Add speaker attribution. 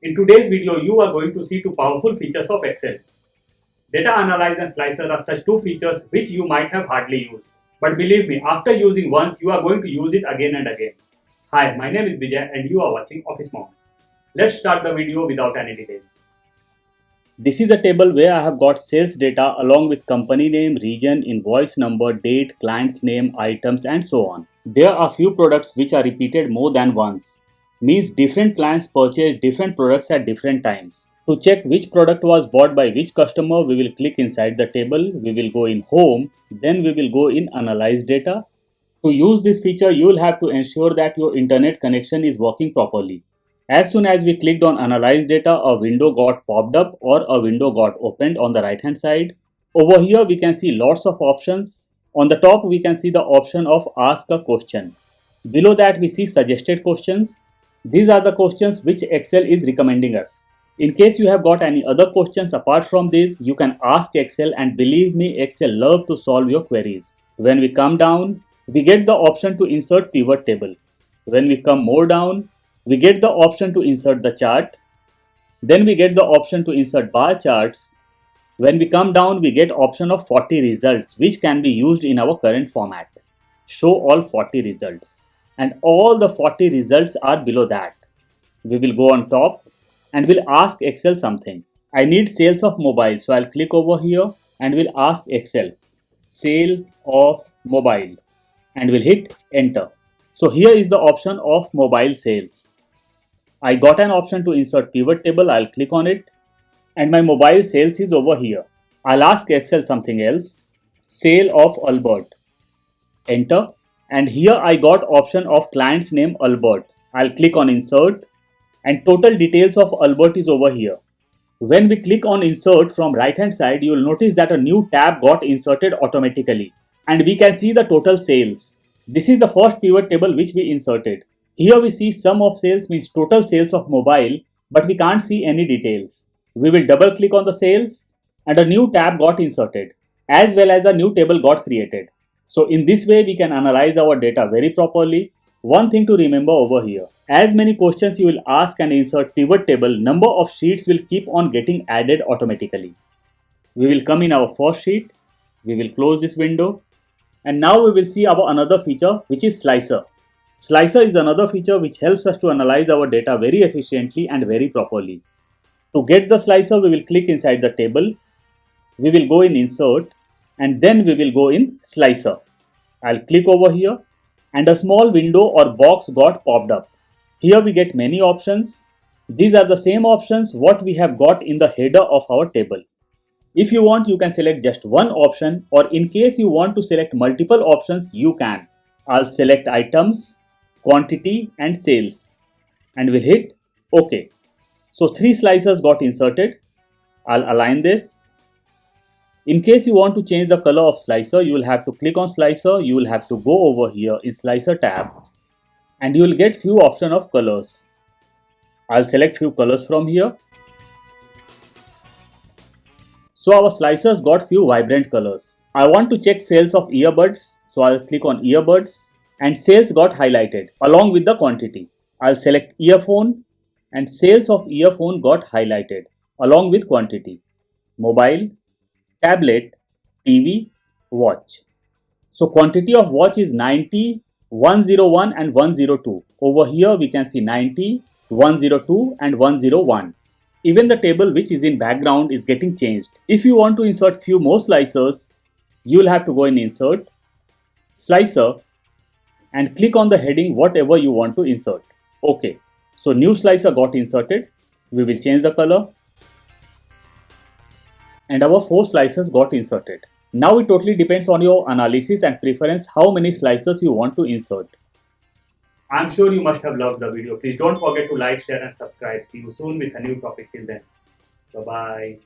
Speaker 1: In today's video, you are going to see two powerful features of Excel. Data Analyze and Slicer are such two features which you might have hardly used. But believe me, after using once, you are going to use it again and again. Hi, my name is Vijay and you are watching OfficeMonk. Let's start the video without any delays. This is a table where I have got sales data along with company name, region, invoice number, date, client's name, items and so on. There are few products which are repeated more than once. Means different clients purchase different products at different times. To check which product was bought by which customer, we will click inside the table, we will go in home, then we will go in analyze data. To use this feature, you will have to ensure that your internet connection is working properly. As soon as we clicked on analyze data, a window got popped up or a window got opened on the right hand side. Over here we can see lots of options. On the top we can see the option of ask a question. Below that we see suggested questions. These are the questions which Excel is recommending us. In case you have got any other questions apart from this, you can ask Excel and believe me, Excel love to solve your queries. When we come down, we get the option to insert pivot table. When we come more down, we get the option to insert the chart. Then we get the option to insert bar charts. When we come down, we get option of 40 results which can be used in our current format. Show all 40 results. And all the 40 results are below that. We will go on top and we'll ask Excel something. I need sales of mobile, so I'll click over here and we'll ask Excel sale of mobile and we'll hit enter. So here is the option of mobile sales. I got an option to insert pivot table. I'll click on it and my mobile sales is over here. I'll ask Excel something else. Sale of Albert. Enter. And here I got option of client's name Albert. I'll click on insert and total details of Albert is over here. When we click on insert from right hand side, you will notice that a new tab got inserted automatically and we can see the total sales. This is the first pivot table which we inserted. Here we see sum of sales means total sales of mobile, but we can't see any details. We will double click on the sales and a new tab got inserted as well as a new table got created. So in this way we can analyze our data very properly. One thing to remember over here, as many questions you will ask and insert pivot table, number of sheets will keep on getting added automatically. We will come in our first sheet, we will close this window and now we will see our another feature which is slicer. Slicer is another feature which helps us to analyze our data very efficiently and very properly. To get the slicer, we will click inside the table, we will go in insert and then we will go in slicer. I'll click over here and a small window or box got popped up. Here we get many options. These are the same options what we have got in the header of our table. If you want, you can select just one option, or in case you want to select multiple options, you can. I'll select items, quantity and sales and we'll hit OK. So 3 slicers got inserted. I'll align this. In case you want to change the color of slicer, you will have to click on slicer, you will have to go over here in slicer tab and you will get few options of colors. I'll select few colors from here. So our slicers got few vibrant colors. I want to check sales of earbuds, so I'll click on earbuds and sales got highlighted along with the quantity. I'll select earphone and sales of earphone got highlighted along with quantity. Mobile, tablet, TV, watch. So quantity of watch is 90, 101 and 102. Over here we can see 90, 102 and 101. Even the table which is in background is getting changed. If you want to insert few more slicers, you will have to go in insert, slicer and click on the heading whatever you want to insert. Okay, so new slicer got inserted. We will change the color. And our 4 slices got inserted. Now it totally depends on your analysis and preference how many slices you want to insert. I'm sure you must have loved the video. Please don't forget to like, share and subscribe. See you soon with a new topic. Till then, bye bye.